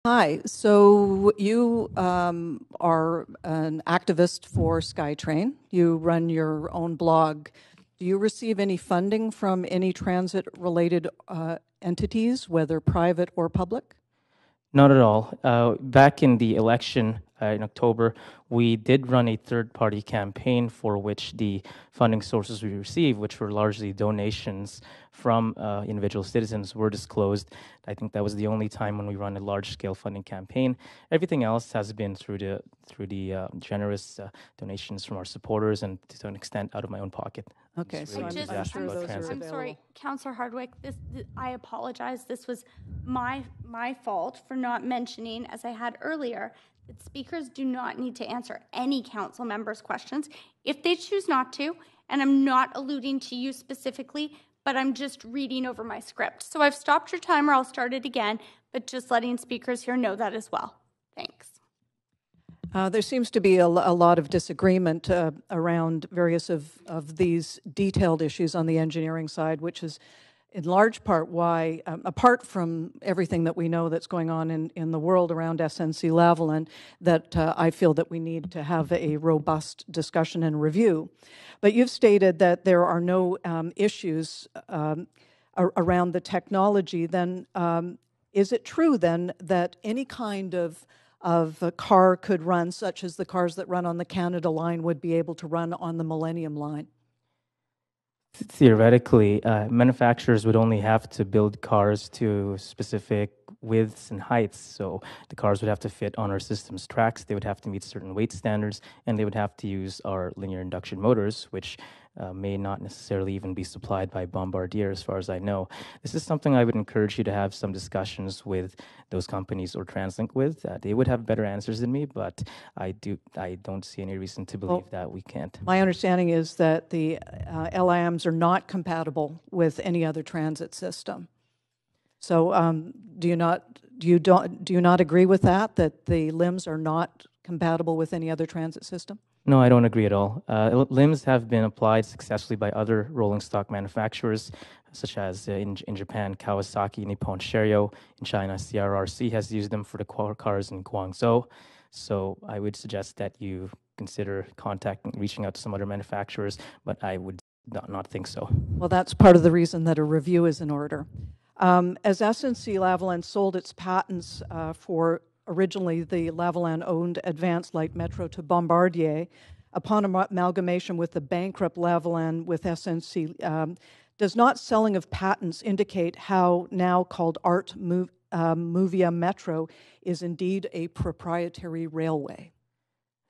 Hi, so you are an activist for Skytrain. You run your own blog. Do you receive any funding from any transit-related entities, whether private or public? Not at all. Back in the election in October, we did run a third-party campaign for which the funding sources we received, which were largely donations from individual citizens, were disclosed. I think that was the only time when we run a large-scale funding campaign. Everything else has been through the generous donations from our supporters and to an extent out of my own pocket. Okay, so really I'm sure those are transit. available. I'm sorry, Councillor Hardwick. I apologize. This was my fault for not mentioning, as I had earlier, that speakers do not need to answer any council members' questions if they choose not to. And I'm not alluding to you specifically, but I'm just reading over my script. So I've stopped your timer. I'll start it again, but just letting speakers here know that as well. Thanks. There seems to be a lot of disagreement around various of these detailed issues on the engineering side, which is in large part why, apart from everything that we know that's going on in the world around SNC-Lavalin, that I feel that we need to have a robust discussion and review. But you've stated that there are no issues around the technology. Then is it true then that any kind of a car could run, such as the cars that run on the Canada line would be able to run on the Millennium line? Theoretically, manufacturers would only have to build cars to specific widths and heights. So the cars would have to fit on our system's tracks. They would have to meet certain weight standards, and they would have to use our linear induction motors, which may not necessarily even be supplied by Bombardier, as far as I know. This is something I would encourage you to have some discussions with those companies or TransLink with. They would have better answers than me, but I don't see any reason to believe that we can't. My understanding is that the LIMs are not compatible with any other transit system. So do you not agree with that the LIMs are not compatible with any other transit system? No, I don't agree at all. LIMs have been applied successfully by other rolling stock manufacturers, such as in Japan, Kawasaki, Nippon Sharyo. In China, CRRC has used them for the cars in Guangzhou. So I would suggest that you consider reaching out to some other manufacturers, but I would not think so. Well, that's part of the reason that a review is in order. As SNC-Lavalin sold its patents for originally the Lavalin-owned Advanced Light Metro to Bombardier, upon amalgamation with the bankrupt Lavalin with SNC, does not selling of patents indicate how now called Art Movia Metro is indeed a proprietary railway?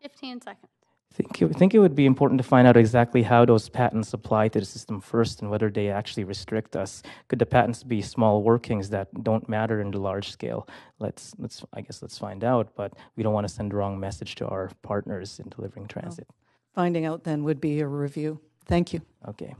15 seconds. I think it would be important to find out exactly how those patents apply to the system first and whether they actually restrict us. Could the patents be small workings that don't matter in the large scale? I guess let's find out, but we don't want to send the wrong message to our partners in delivering transit. Finding out then would be a review. Thank you. Okay.